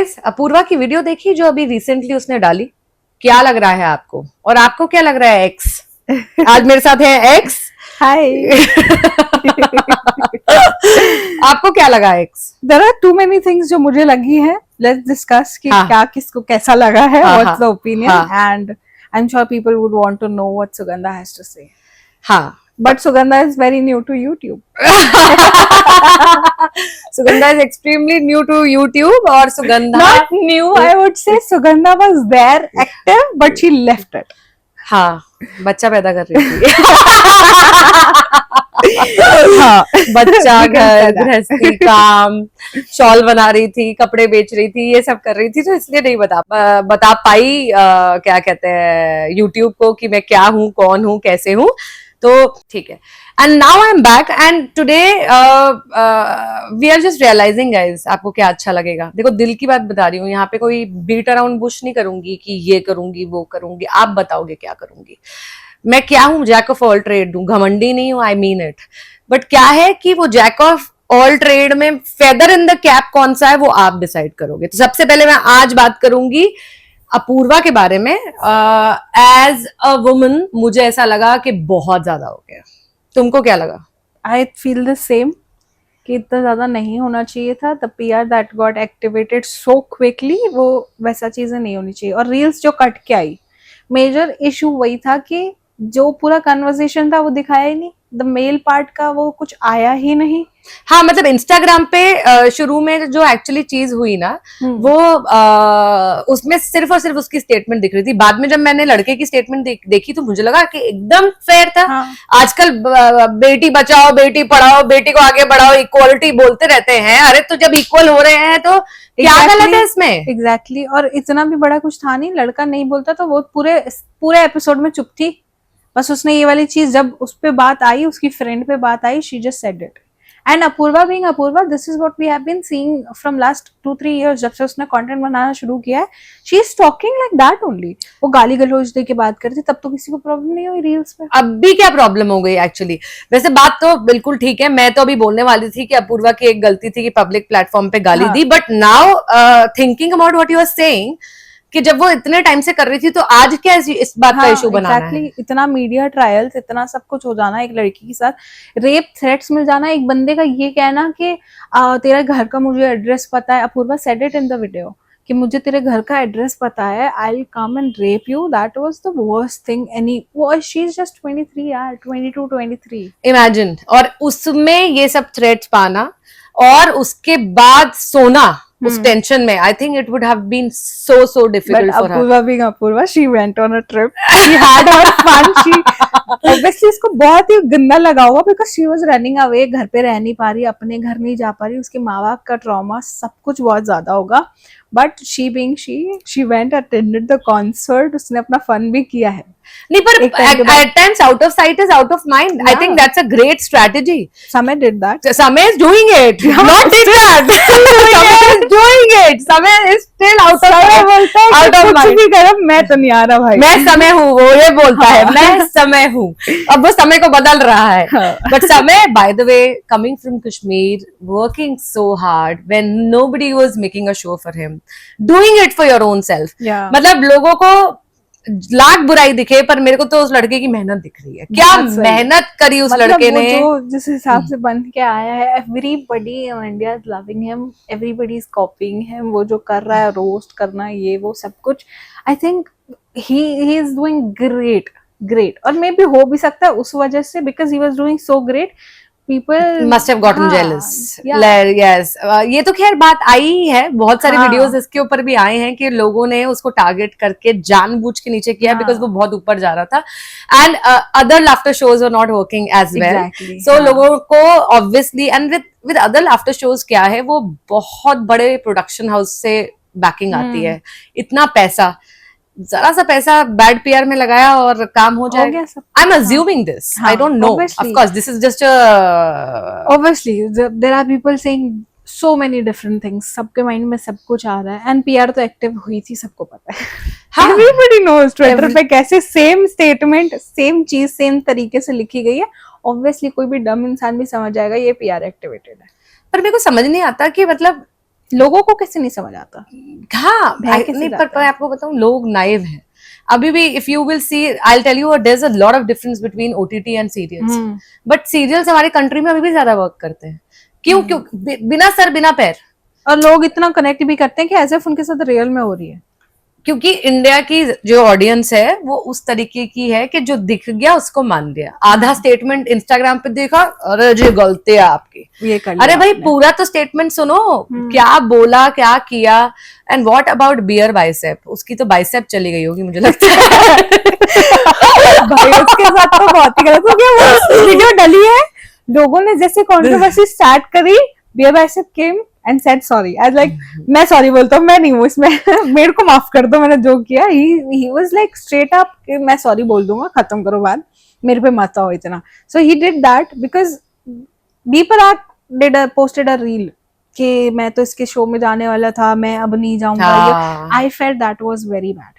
Guys, Apoorva की video देखी जो अभी रिसेंटली उसने डाली? क्या लग रहा है आपको? और आपको क्या लग रहा है एक्स? आज मेरे साथ है एक्स। हाय। आपको क्या लगा X? There are too many things जो मुझे लगी है. लेट्स डिस्कस कि हाँ. क्या किसको कैसा लगा है, हाँ, व्हाट्स द हाँ, ओपिनियन, हाँ, and I am sure people would want to know what Sugandha has to say. हाँ. But Sugandha is very new to YouTube. Sugandha is extremely new to YouTube और Sugandha Not new, I would say Sugandha was there active, but she left it. हाँ, बच्चा पैदा कर रही थी. हाँ, बच्चा, we can say घर, that. गृहस्थी, काम, शॉल बना रही थी, कपड़े बेच रही थी, ये सब कर रही थी, तो इसलिए नहीं बता पाई क्या कहते हैं यूट्यूब को कि मैं क्या हूँ, कौन हूँ, कैसे हूँ. तो ठीक है. And now I am back and today we are just realizing guys. आपको क्या अच्छा लगेगा? देखो, दिल की बात बता रही हूँ, यहाँ पे कोई बीट अराउंड बुश नहीं करूंगी कि ये करूंगी वो करूंगी. आप बताओगे क्या करूंगी. मैं क्या हूँ? जैक ऑफ ऑल ट्रेड हूँ. घमंडी नहीं हूँ, आई मीन इट. बट क्या है कि वो जैक ऑफ ऑल ट्रेड में फेदर इन द कैप कौन सा है वो आप डिसाइड करोगे. तो सबसे पहले मैं आज बात करूंगी अपूर्वा के बारे में. एज अ वुमन मुझे ऐसा लगा कि बहुत ज्यादा हो गया. तुमको क्या लगा? I feel the same कि इतना ज्यादा नहीं होना चाहिए था. The PR that got activated so quickly, वो वैसा चीजें नहीं होनी चाहिए. और रील्स जो कट के आई, मेजर इशू वही था कि जो पूरा कन्वर्सेशन था वो दिखाया ही नहीं. द मेल पार्ट का वो कुछ आया ही नहीं. हाँ, मतलब इंस्टाग्राम पे शुरू में जो एक्चुअली चीज हुई ना, वो उसमें सिर्फ और सिर्फ उसकी स्टेटमेंट दिख रही थी. बाद में जब मैंने लड़के की स्टेटमेंट देखी तो मुझे लगा कि एकदम फेयर था. हाँ. आजकल बेटी बचाओ, बेटी पढ़ाओ, बेटी को आगे बढ़ाओ, इक्वालिटी बोलते रहते हैं. अरे तो जब इक्वल हो रहे हैं तो क्या गलत है इसमें? एग्जैक्टली. और इतना भी बड़ा कुछ था नहीं. लड़का नहीं बोलता तो वो पूरे एपिसोड में चुप थी. बस उसने ये वाली चीज जब उस पे बात आई, उसकी फ्रेंड पे बात आई, she just said it. And Apoorva being Apoorva, this is what we have been seeing from last 2-3 years. जब से उसने कंटेंट बनाना शुरू किया है, she is talking like that only. वो गाली गलौज दे के बात करती, तब तो किसी को प्रॉब्लम नहीं हुई रील्स पे. अब भी क्या प्रॉब्लम हो गई एक्चुअली? वैसे बात तो बिल्कुल ठीक है. मैं तो अभी बोलने वाली थी कि अपूर्वा की एक गलती थी कि पब्लिक प्लेटफॉर्म पे गाली दी. But now thinking about what you are saying कि जब वो इतने टाइम से कर रही थी तो आज क्या इस बात का इशू बनाना है? इतना मीडिया ट्रायल्स, इतना सब कुछ हो जाना, एक लड़की के साथ रेप थ्रेट्स मिल जाना, एक बंदे का ये कहना कि तेरा घर का मुझे एड्रेस पता है. Apoorva said it in the video कि मुझे तेरे घर का एड्रेस पता है, I will come and rape you. That was the worst thing any. She is just 23 यार, 22-23. इमेजिन. और उसमें ये सब थ्रेट्स पाना और उसके बाद सोना उस टेंशन में, I think it would have been so difficult for her. Apurva being Apurva, she went on a trip. She had her fun. She obviously इसको बहुत ही गंदा लगा होगा because she was running away. घर पे रह नहीं पा रही, अपने घर नहीं जा पा रही, उसके माँ बाप का ट्रॉमा सब कुछ बहुत ज्यादा होगा. But she being she went, attended the concert. उसने अपना फन भी किया है. नहीं, पर at times out of sight is out of mind. I think that's a great strategy. Samay did that. Samay is doing it. Not did that. Samay is doing it. Samay is still out of mind. कुछ भी करो, मैं तो नहीं आ रहा भाई. मैं समय हूँ, वो ये बोलता है. मैं समय हूँ. अब वो समय को बदल रहा है. But Samay, by the way, coming from Kashmir, working so hard when nobody was making a show for him, doing it for your own self. मतलब लोगों को लाख बुराई दिखे, पर मेरे को तो उस लड़के की मेहनत दिख रही है. क्या मेहनत करी उस लड़के ने. जो जिस हिसाब से बन के आया है, everybody in India is loving him, everybody is copying him. वो जो कर रहा है, रोस्ट करना, ये वो सब कुछ, I think he is doing great. और मे बी हो भी सकता है उस वजह से, because he was doing so great, people must have gotten jealous. Yes. ये तो खैर बात आई है. बहुत सारे वीडियोस इसके ऊपर भी आए हैं कि लोगों ने उसको टारगेट करके जानबूझ के नीचे किया बिकॉज वो बहुत ऊपर जा रहा था. And other laughter shows are not working as well. So लोगों को obviously, and with other laughter shows क्या है, वो बहुत बड़े प्रोडक्शन हाउस से बैकिंग आती है. इतना पैसा, जरा सा पैसा बैड पीआर में लगाया और काम हो जाएगा. I am assuming this. I don't know. Of course this is just obviously there are people saying so many different things. सबके माइंड में सब कुछ आ रहा है. एंड पीआर तो एक्टिव हुई थी, सबको पता है. एवरीबॉडी नोज ट्विटर पे कैसे सेम स्टेटमेंट, सेम चीज, सेम तरीके से लिखी गई है. ऑब्वियसली कोई भी डम इंसान भी समझ जाएगा ये पीआर एक्टिवेटेड है. पर मेरे को समझ नहीं आता कि मतलब लोगों को कैसे नहीं समझ आता? हाँ भय कैसे नहीं, जाता पर मैं आपको बताऊं, लोग नाइव हैं अभी भी. If you will see, I will tell you, there is a lot of difference between OTT and serials. But serials हमारी कंट्री में अभी भी ज्यादा वर्क करते हैं. क्यों? क्यों? बिना सर बिना पैर. और लोग इतना कनेक्ट भी करते हैं कि एज इफ उनके साथ रियल में हो रही है. क्योंकि इंडिया की जो ऑडियंस है वो उस तरीके की है कि जो दिख गया उसको मान लिया. आधा स्टेटमेंट इंस्टाग्राम पे देखा, अरे जी गलती है आपकी, ये कर लिया अरे भाई आपने. पूरा तो स्टेटमेंट सुनो, क्या बोला क्या किया. And what about Beer Bicep? उसकी तो बाइसेप चली गई होगी मुझे लगता है. भाई उसके साथ तो बहुत ही गलत हो गया. वो वीडियो डली है, लोगों ने जैसे कंट्रोवर्सी स्टार्ट करी, Beer Bicep came and said sorry. I like, मैं सॉरी बोलता हूँ, मैं नहीं हूँ इसमें. मेरे को माफ कर दो, मैंने जो किया. He was like straight up, मैं सॉरी बोल दूंगा, खत्म करो बात, मेरे पे मत आओ इतना. So he did that because बी Parag did posted a reel कि मैं तो इसके शो में जाने वाला था, मैं अब नहीं जाऊंगा. हाँ. I felt that was very bad.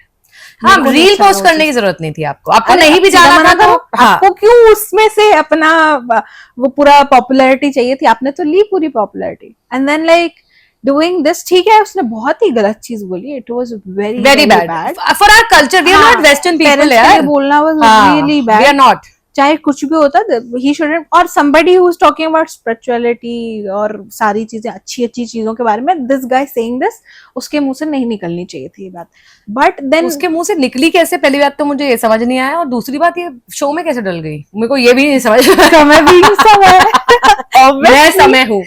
हाँ, रील पोस्ट करने की जरूरत नहीं थी आपको. आपको नहीं भी जाना था तो हाँ. आपको क्यों उसमें से अपना वो पूरा पॉपुलैरिटी चाहिए थी? आपने तो ली पूरी popularity. And then like doing this. ठीक है, उसने बहुत ही गलत चीज बोली. It was very very bad for our culture. We are not western people यार. बोलना was really bad. We are not. चाहे कुछ भी होता, ही शुडंट. और somebody who is talking about spirituality और सारी चीजें, अच्छी अच्छी चीजों के बारे में, this guy saying this, उसके मुंह से नहीं निकलनी चाहिए थी ये बात. बट देन उसके मुंह से निकली कैसे? पहली बात तो मुझे ये समझ नहीं आया, और दूसरी बात ये शो में कैसे डल गई, मेरे को ये भी नहीं समझ. समय भी समय मैं समय हूँ.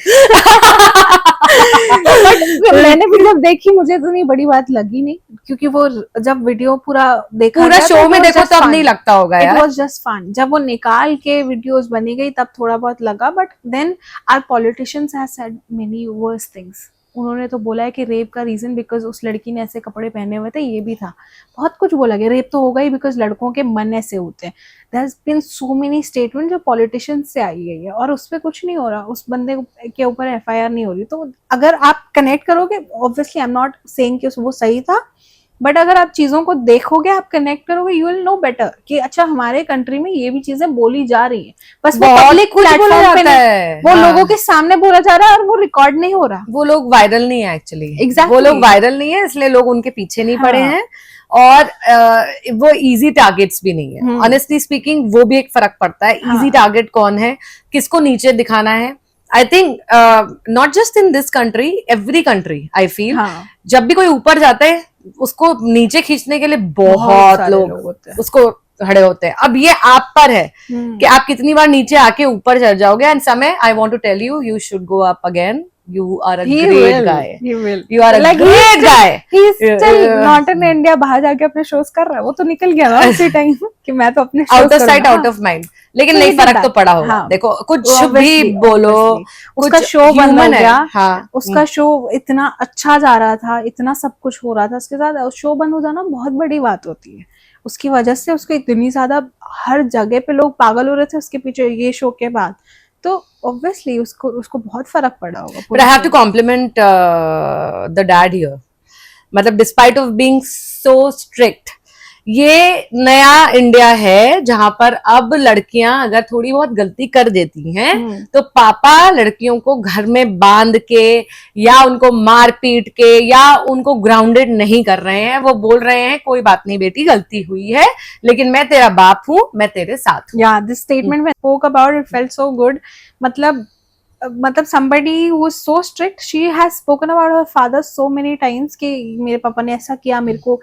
मैंने भी जब देखी, मुझे तो नहीं बड़ी बात लगी नहीं, क्योंकि वो जब वीडियो पूरा देखा, पूरा शो में देखो तो अब नहीं लगता होगा यार. It was just fun. जब वो निकाल के वीडियोस बनी गई तब थोड़ा बहुत लगा. But then our politicians have said many worse things. उन्होंने तो बोला है कि रेप का रीजन बिकॉज उस लड़की ने ऐसे कपड़े पहने हुए थे, ये भी था. बहुत कुछ बोला गया. रेप तो होगा ही बिकॉज लड़कों के मन ऐसे होते हैं. There has been so many statement जो पॉलिटिशियंस से आई गई है, और उस पर कुछ नहीं हो रहा. उस बंदे के ऊपर एफआईआर नहीं हो रही. तो अगर आप कनेक्ट करोगे, obviously I am not saying कि वो सही था, बट अगर आप चीजों को देखोगे, आप कनेक्ट करोगे, यू विल नो बेटर कि अच्छा हमारे कंट्री में ये भी चीजें बोली जा रही हैं. बस वो पब्लिक प्लेटफॉर्म पे नहीं, वो लोगों के सामने बोला जा रहा है और वो रिकॉर्ड नहीं हो रहा. वो लोग वायरल नहीं है एक्चुअली. Exactly. वो लोग वायरल नहीं है, इसलिए लोग उनके पीछे नहीं पड़े हैं. और वो इजी टारगेट्स भी नहीं है. ऑनेस्टली स्पीकिंग वो भी एक फर्क पड़ता है. इजी टारगेट कौन है, किसको नीचे दिखाना है. I think not just in this country, every country I feel, जब भी कोई ऊपर जाता है उसको नीचे खींचने के लिए बहुत लोग उसको खड़े होते हैं. अब ये आप पर है कि आप कितनी बार नीचे आके ऊपर चढ़ जाओगे. एंड समय, I want to tell you, you should go up again. You are a great guy. He will. You are a great guy. He is still not in India. बाहर जाके अपने शोज कर रहा है. वो तो निकल गया ना उसी टाइम कि मैं तो अपने out of sight out of mind. लेकिन नहीं, फर्क तो पड़ा होगा. देखो कुछ भी बोलो, उसका शो बन हो गया. हाँ, उसका शो इतना अच्छा जा रहा था, इतना सब कुछ हो रहा था उसके साथ. शो बंद हो जाना बहुत बड़ी बात होती है. उसकी वजह से उसको इतनी ज्यादा हर जगह पे लोग पागल हो रहे थे उसके पीछे ये शो के बाद. तो ऑब्वियसली उसको बहुत फर्क पड़ा होगा. But I have to compliment the dad here. मतलब despite of being so strict, ये नया इंडिया है जहां पर अब लड़कियां अगर थोड़ी बहुत गलती कर देती हैं तो पापा लड़कियों को घर में बांध के या उनको मार पीट के या उनको ग्राउंडेड नहीं कर रहे हैं. वो बोल रहे हैं कोई बात नहीं बेटी, गलती हुई है, लेकिन मैं तेरा बाप हूं, मैं तेरे साथ हूं. या this statement when spoke about it felt so good. मतलब somebody who was so strict, she has spoken about her father so many times कि मेरे पापा ने ऐसा किया, मेरे को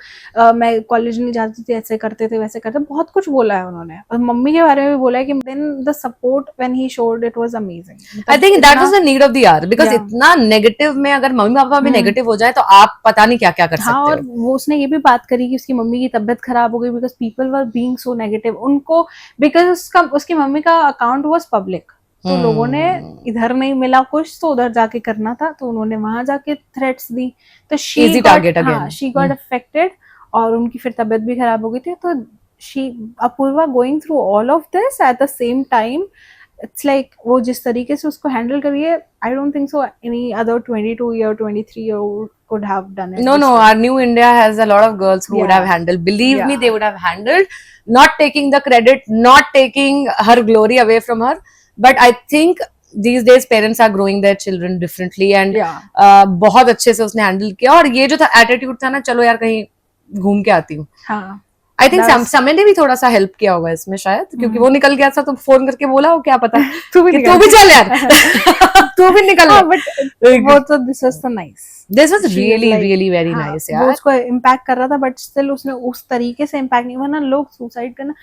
मैं कॉलेज नहीं जाती थी, ऐसे करते थे वैसे करते. बहुत कुछ बोला है उन्होंने. और मम्मी के बारे में भी बोला है कि then the support when he showed it was amazing. I think that was the need of the hour because इतना नेगेटिव में अगर मम्मी पापा भी नेगेटिव हो जाए तो आप पता नहीं क्या क्या कर सकते हो. और वो उसने ये भी बात करी कि उसकी मम्मी की तबीयत खराब हो गई because people were being so negative. उनको बिकॉज उसकी मम्मी का अकाउंट वाज पब्लिक, तो लोगों ने इधर नहीं मिला कुछ तो उधर जाके करना था, तो उन्होंने वहां जाके थ्रेट्स दी. तो शी गॉट अफेक्टेड और उनकी फिर तबीयत भी खराब हो गई थी. तो Apoorva going through all of this at the same time, it's like वो जिस तरीके से उसको हैंडल करी है, I don't think so any other 22 year 23 year could have done it. No, our new India has a lot of girls who would have handled. Believe me, they would have handled, not taking the credit, not taking her glory away from her. But I think these days parents are growing their children differently and Yeah. बहुत अच्छे से उसने handle किया। और ये जो था attitude था ना, चलो यार कहीं घूम के आती हूँ, हाँ, आई थिंक That's- समय ने भी थोड़ा सा हेल्प किया होगा इसमें शायद, क्योंकि वो निकल गया था तो फोन करके बोला हो, क्या पता तू भी कि निकल तू भी चल यार तू भी निकल। हाँ, but वो तो दिस वाज तो nice, this was really really very nice वो यार। उसको इम्पैक्ट कर रहा था, बट स्टिल उसने उस तरीके से इम्पैक्ट नहीं, वरना लोग सुसाइड करना,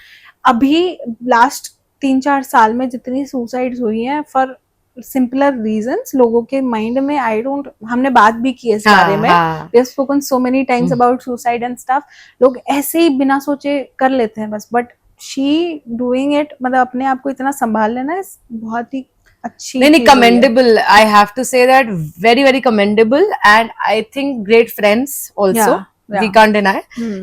अभी लास्ट 3-4 साल में जितनी सुसाइड्स हुई हैं फॉर सिंपलर रीजंस, लोगों के माइंड में, आई डोंट, हमने बात भी की इस बारे में, हाँ, we have spoken so many times about suicide and stuff, लोग ऐसे ही बिना सोचे कर लेते हैं बस, बट शी डूइंग इट, मतलब अपने आप को इतना संभाल लेना, बहुत ही अच्छी नहीं चीज हुई है। commendable, I have to say that, very very commendable, and I think great friends also, Yeah, we yeah. can't deny,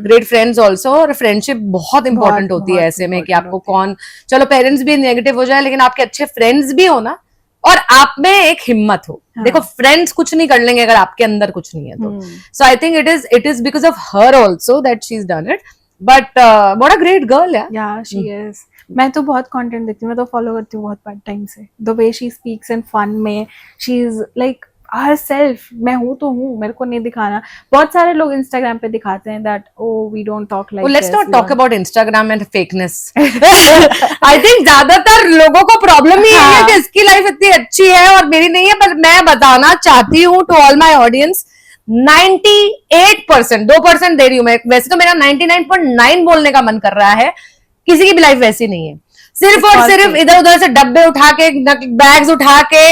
great friends also। और फ्रेंडशिप बहुत इंपॉर्टेंट होती है बहुत ऐसे में कि important आपको होती है। कौन, चलो पेरेंट्स भी नेगेटिव हो जाए लेकिन आपके अच्छे फ्रेंड्स भी हो ना, और आप में एक हिम्मत हो। हाँ। देखो फ्रेंड्स कुछ नहीं कर लेंगे अगर आपके अंदर कुछ नहीं है तो। So I think it is because of her also that she's done it, but what a great girl यार। या शी इज, मैं तो बहुत कंटेंट देखती हूँ, मैं तो फॉलो करती हूँ बहुत पार्ट टाइम से, the way she speaks in fun में, she is like herself, मैं हूँ तो हूँ, मेरे को नहीं दिखाना। बहुत सारे लोग इंस्टाग्राम पे दिखाते हैं that oh we don't talk like, let's not talk about Instagram and fakeness. I think ज्यादातर लोगों को प्रॉब्लम ही यही है कि इसकी लाइफ इतनी अच्छी है और मेरी नहीं है, पर मैं बताना चाहती हूँ टू ऑल माई ऑडियंस, 98%, 2% दे रही हूँ मैं, वैसे तो मेरा 99.9 बोलने का मन कर रहा है, किसी की भी लाइफ वैसी नहीं है। सिर्फ और सिर्फ इधर उधर से डब्बे उठा के, बैग्स उठा के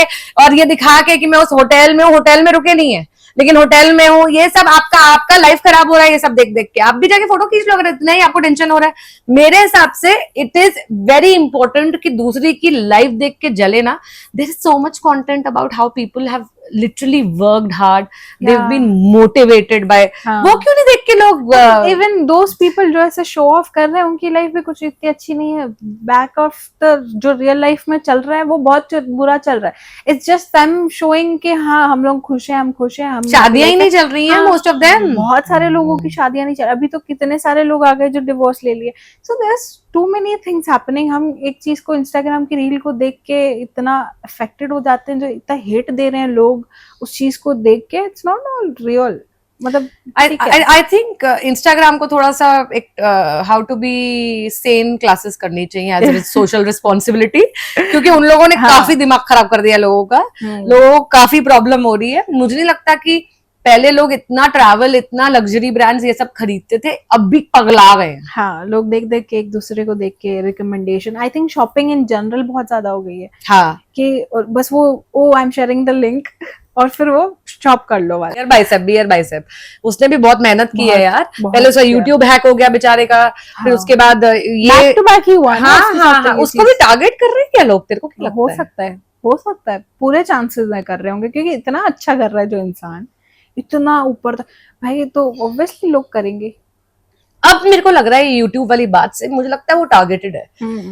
और ये दिखा के कि मैं उस होटल में हूँ, होटल में रुके नहीं है लेकिन होटल में हूँ, ये सब आपका लाइफ खराब हो रहा है ये सब देख देख के। आप भी जाके फोटो खींच लो अगर इतना ही आपको टेंशन हो रहा है। मेरे हिसाब से इट इज वेरी इंपॉर्टेंट कि दूसरी की लाइफ देख के जले ना। There is so much content about how people have literally worked hard, they've Yeah. been motivated by, हाँ। वो क्यों नहीं देख के लोग इवन दोस पीपल जो ऐसे शो ऑफ कर रहे हैं, उनकी लाइफ भी कुछ इतनी अच्छी नहीं है, बैक ऑफ द जो रियल लाइफ में चल रहा है वो बहुत बुरा चल रहा है। इट्स जस्ट देम शोइंग कि हाँ हम लोग खुश हैं, हम खुश हैं, हम शादियां ही नहीं चल रही हैं मोस्ट ऑफ देम। बहुत सारे लोगों की शादियां नहीं चल, अभी तो कितने सारे लोग आ गए जो डिवोर्स ले लिए। So there is too many things happening. हम एक चीज को, इंस्टाग्राम की रील को देख के इतना अफेक्टेड हो जाते हैं, जो इतना हेट दे रहे हैं लोग उस चीज को देख के, इट्स नॉट ऑल रियल। मतलब आई थिंक इंस्टाग्राम को थोड़ा सा एक how to be sane classes करनी चाहिए एज ए सोशल रिस्पॉन्सिबिलिटी, क्योंकि उन लोगों ने काफी दिमाग खराब कर दिया लोगों का, लोगों को काफी प्रॉब्लम हो रही है। मुझे नहीं लगता कि पहले लोग इतना ट्रैवल, इतना लग्जरी ब्रांड्स ये सब खरीदते थे, अब भी पगला गए हैं। हाँ, लोग देख देख के, एक दूसरे को देख के recommendation, I think shopping in general बहुत ज्यादा हो गई है। हाँ, कि और बस वो oh I am sharing the link और फिर वो शॉप कर लो वाला। बियर बाइसेप उसने भी बहुत मेहनत की है यार। पहले उसका यूट्यूब हैक हो गया बेचारे का, फिर उसके बाद ये बैक टू बैक ही हुआ। हाँ, उसको भी टारगेट कर रहे हैं क्या लोग? तेरे को क्या हो सकता है, हो सकता है, पूरे चांसेस है कर रहे होंगे, क्योंकि इतना अच्छा कर रहा है जो इंसान, इतना ऊपर तक भाई, तो ऑब्वियसली लोग करेंगे। अब मेरे को लग रहा है यूट्यूब वाली बात से मुझे लगता है वो टारगेटेड है,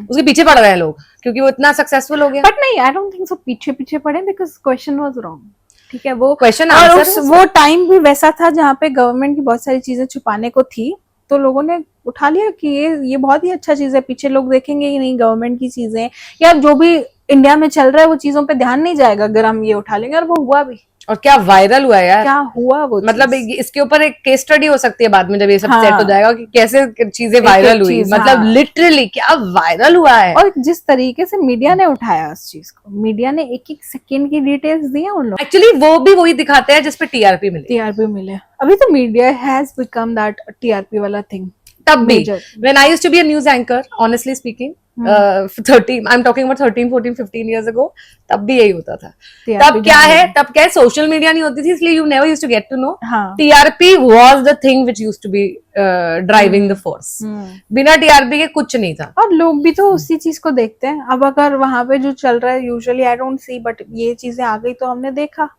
उसके पीछे पड़ रहे हैं लोग क्योंकि वो इतना सक्सेसफुल हो गया। बट नहीं, आई डोंट थिंक सो पीछे पीछे पड़े, बिकॉज क्वेश्चन वाज रॉन्ग। ठीक है, वो क्वेश्चन और आंसर वो टाइम भी वैसा था जहाँ पे गवर्नमेंट की बहुत सारी चीजें छुपाने को थी, तो लोगों ने उठा लिया कि ये बहुत ही अच्छा चीज है, पीछे लोग देखेंगे ही नहीं गवर्नमेंट की चीजें या जो भी इंडिया में चल रहा है, वो चीजों पे ध्यान नहीं जाएगा अगर हम ये उठा लेंगे। और वो हुआ भी, और क्या वायरल हुआ यार, क्या हुआ वो मतलब इसके ऊपर एक केस स्टडी हो सकती है बाद में जब ये सब हाँ, सेट हो जाएगा कि कैसे चीजें वायरल हुई, मतलब हाँ, लिटरली क्या वायरल हुआ है। और जिस तरीके से मीडिया ने उठाया उस चीज को, मीडिया ने एक एक सेकंड की डिटेल्स दी है उन लोग। एक्चुअली वो भी वही दिखाते हैं जिसपे टीआरपी मिले। टीआरपी मिले, अभी तो media has become that TRP वाला थिंग। तब भी when I used to be a news anchor, honestly speaking, 13 I'm talking about 13 14 15 years ago, तब भी यही होता था। तब क्या है सोशल मीडिया नहीं होती थी, इसलिए you never used to get to know। TRP was the thing which used to be driving the force। बिना TRP के कुछ नहीं था, और लोग भी तो उसी चीज को देखते हैं। अब अगर वहां पे जो चल रहा है, usually I don't see, but ये चीजें आ गई तो हमने देखा,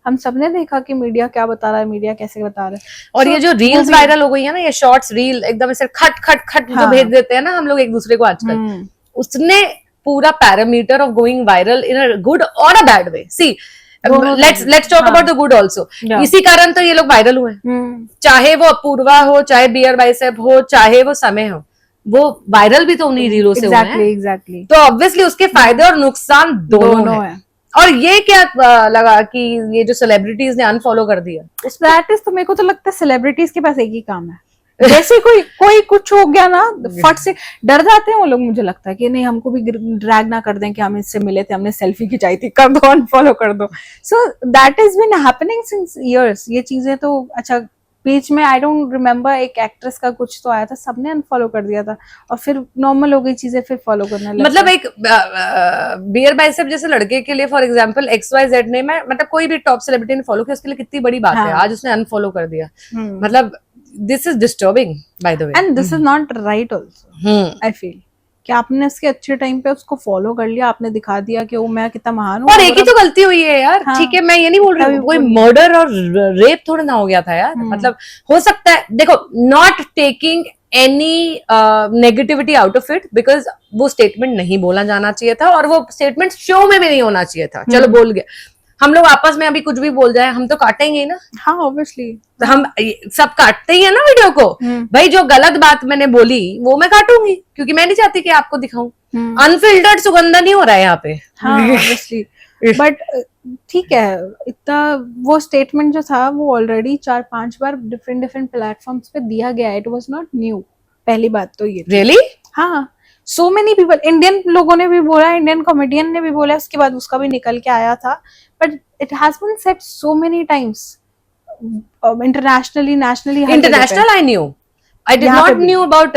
हम सबने देखा कि मीडिया क्या बता रहा है, मीडिया कैसे बता रहा है। और ये जो रील्स वायरल हो गई है ना, ये शॉर्ट्स रील एकदम ऐसे खट खट खट जो भेज देते हैं ना हम लोग एक दूसरे को आजकल, उसने पूरा parameter of going viral in a good or a bad way. See let's talk about the good also. इसी कारण तो ये लोग वायरल हुए, चाहे वो अपूर्वा हो, चाहे बियर बाइसेप हो, चाहे वो समय हो, वो वायरल भी तो उन्हीं रीलों से हुए हैं। एग्जैक्टली। तो ऑब्वियसली उसके फायदे और नुकसान दोनों है। और ये क्या लगा कि ये जो सेलिब्रिटीज ने अनफॉलो कर दिया, दैट इज, तो मेरे को तो लगता है सेलिब्रिटीज के पास एक ही काम है, जैसे कोई कुछ हो गया ना फट से डर जाते हैं वो लोग, मुझे लगता है कि नहीं हमको भी ड्रैग ना कर दें कि हम इससे मिले थे, हमने सेल्फी खिंचाई थी, कर दो, अनफॉलो कर दो. So that is been happening since years. ये चीजें तो अच्छा बीच में आई डोंट रिमेम्बर एक एक्ट्रेस का कुछ तो आया था, सबने अनफॉलो कर दिया था और फिर नॉर्मल हो गई चीजें, फिर फॉलो करने लगे. मतलब एक बियर बाइसेप जैसे लड़के के लिए फॉर एग्जांपल XYZ ने, मैं मतलब कोई भी टॉप सेलिब्रिटी ने फॉलो किया, उसके लिए कितनी बड़ी बात है, आज उसने अनफॉलो कर दिया. मतलब this is disturbing by the way, and this is not right also. I feel कि आपने उसके अच्छे टाइम पे उसको फॉलो कर लिया, आपने दिखा दिया कि वो मैं कितना महान हूँ. और एक ही तो गलती हुई है यार. हाँ, ठीक है, मैं ये नहीं बोल रही हूँ कोई मर्डर और रेप थोड़ा ना हो गया था यार. मतलब हो सकता है, देखो, not taking any negativity out of it, because वो स्टेटमेंट नहीं बोला जाना चाहिए था और वो स्टेटमेंट शो में भी नहीं होना चाहिए था. चलो बोल गया, हम लोग आपस में अभी कुछ भी बोल जाए हम तो काटेंगे ही ना. हाँ ऑब्वियसली, तो हम सब काटते ही है ना वीडियो को. भाई जो गलत बात मैंने बोली वो मैं काटूंगी, क्योंकि मैं नहीं चाहती कि आपको दिखाऊं. अनफिल्टर्ड सुगंधा नहीं हो रहा है यहाँ पे. हाँ ऑब्वियसली. बट ठीक है, इतना वो स्टेटमेंट जो था वो ऑलरेडी 4-5 बार डिफरेंट प्लेटफॉर्म्स पे दिया गया है. It was not new. पहली बात तो ये रियली. हाँ, सो मेनी पीपल, इंडियन लोगों ने भी बोला, इंडियन कॉमेडियन ने भी बोला, उसके बाद उसका भी निकल के आया था. But it has been said so many times internationally, nationally. International I knew, I did not knew about.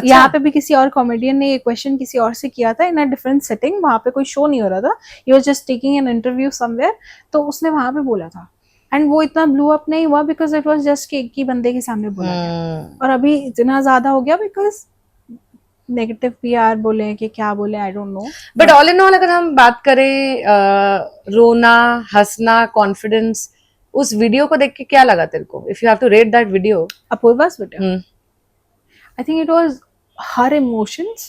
यहाँ पे भी किसी और कॉमेडियन ने ये क्वेश्चन किसी और से किया था इन अ डिफरेंट सेटिंग. वहां पे कोई शो नहीं हो रहा था, he was just taking an interview somewhere. तो उसने वहां पे बोला था एंड वो इतना ब्लू अप नहीं हुआ बिकॉज इट वाज जस्ट एक ही बंदे के सामने बोला गया. और अभी इतना ज्यादा हो गया बिकॉज नेगेटिव पीआर बोले कि क्या बोले, आई don't no. But all in all अगर हम बात करें रोना, हंसना, कॉन्फिडेंस, उस वीडियो को देख के क्या लगा तेरे को? If you have to rate that video. अपूर्वा's video, I think it was her emotions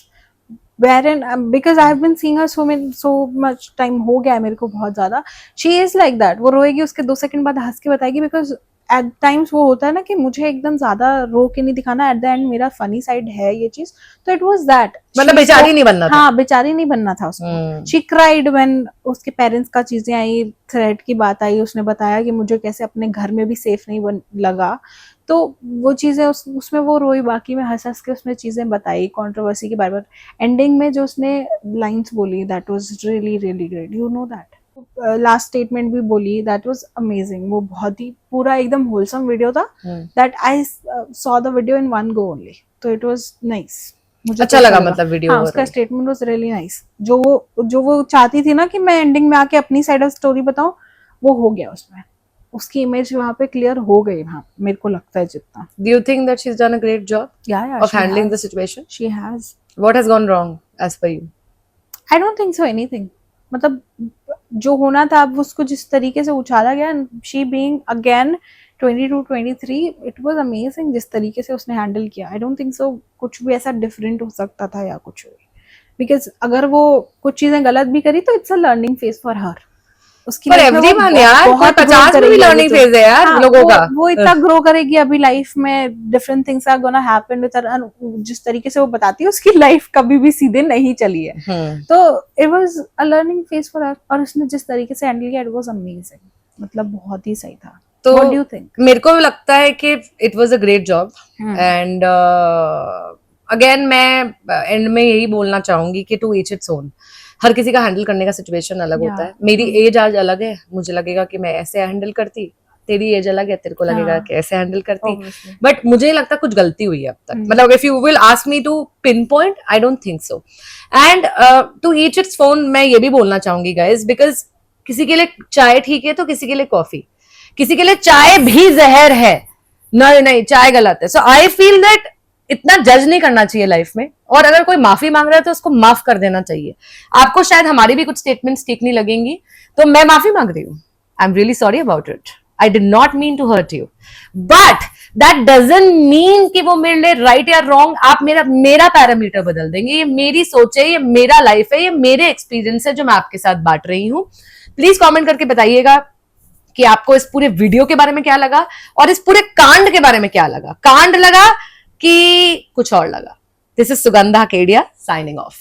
wherein because I have been seeing her so much time, हो गया है मेरे को बहुत ज्यादा. She is like that. वो रोएगी, उसके 2 सेकंड बाद हंस के बताएगी. बिकॉज एट टाइम्स वो होता है ना कि मुझे एकदम ज्यादा रो के नहीं दिखाना, एट द एंड मेरा फनी साइड है ये चीज. तो इट वाज दैट. मतलब बेचारी नहीं बनना था. हाँ, बेचारी नहीं बनना था उसको. शी क्राइड व्हेन उसके पेरेंट्स का चीजें आई, थ्रेट की बात आई, उसने बताया कि मुझे कैसे अपने घर में भी सेफ नहीं लगा. तो वो चीजें उसमें वो रोई, बाकी में हंस हंस के उसने चीजें बताई कंट्रोवर्सी के बारे में. एंडिंग में जो उसने लाइंस बोली, that was really really great. You know that last statement भी बोली, दैट वाज अमेजिंग. वो बहुत ही पूरा एकदम होलसम वीडियो था. That I saw the video in one go only. तो इट वाज नाइस. मुझे अच्छा लगा मतलब वीडियो. हाँ, उसका स्टेटमेंट वाज रियली नाइस. जो वो चाहती थी ना कि मैं एंडिंग में आके अपनी साइड ऑफ स्टोरी बताऊं, वो हो गया उसमें. उसकी इमेज वहां पे क्लियर हो गई. हाँ, मेरे को लगता है जितना. Do you think that she's done a great job of handling the situation? She has. What has gone wrong as per you? I don't think so anything. मतलब जो होना था अब उसको जिस तरीके से उछाला गया, she being again 22-23, it was amazing जिस तरीके से उसने हैंडल किया. I don't think so कुछ भी ऐसा डिफरेंट हो सकता था या कुछ भी. Because अगर वो कुछ चीजें गलत भी करी तो it's a learning phase for her. उसकी पर एवरीवन यार, कोई 50 में भी लर्निंग फेज है यार. हाँ, लोगों का वो इतना ग्रो करेगी अभी लाइफ में. Different things are gonna happen with her. जिस तरीके से वो बताती है उसकी लाइफ कभी भी सीधे नहीं चली है. तो it was a learning phase for her. और उसने जिस तरीके से हैंडल किया, इट वाज अमेजिंग. मतलब बहुत ही सही था. तो व्हाट डू यू थिंक? मेरे को लगता है कि it was a great job. And again मैं एंड में यही बोलना चाहूंगी कि टू ईच इट्स ओन. हर किसी का हैंडल करने का सिचुएशन अलग होता है. मेरी एज आज अलग है, मुझे लगेगा कि मैं ऐसे हैंडल करती. तेरी एज अलग है, तेरे को लगेगा कि ऐसे हैंडल करती. बट मुझे लगता है कुछ गलती हुई है अब तक. मतलब if you will ask me to pinpoint, I don't think so. And to each its own मैं ये भी बोलना चाहूंगी गाइज, बिकॉज किसी के लिए चाय ठीक है तो किसी के लिए कॉफी, किसी के लिए चाय भी जहर है. नहीं, चाय गलत है. सो आई फील दैट इतना जज नहीं करना चाहिए लाइफ में. और अगर कोई माफी मांग रहा है तो उसको माफ कर देना चाहिए. आपको शायद हमारी भी कुछ स्टेटमेंट्स ठीक नहीं लगेंगी, तो मैं माफी मांग रही हूँ. I am really sorry about it. I did not mean to hurt you, but that doesn't mean कि वो मेरे लिए राइट या रॉन्ग. आप मेरा पैरामीटर बदल देंगे. ये मेरी सोच है, ये मेरा लाइफ है, ये मेरे एक्सपीरियंस है जो मैं आपके साथ बांट रही हूँ. प्लीज कॉमेंट करके बताइएगा कि आपको इस पूरे वीडियो के बारे में क्या लगा और इस पूरे कांड के बारे में क्या लगा. कांड लगा कि कुछ और लगा. This is Sugandha Kedia signing off.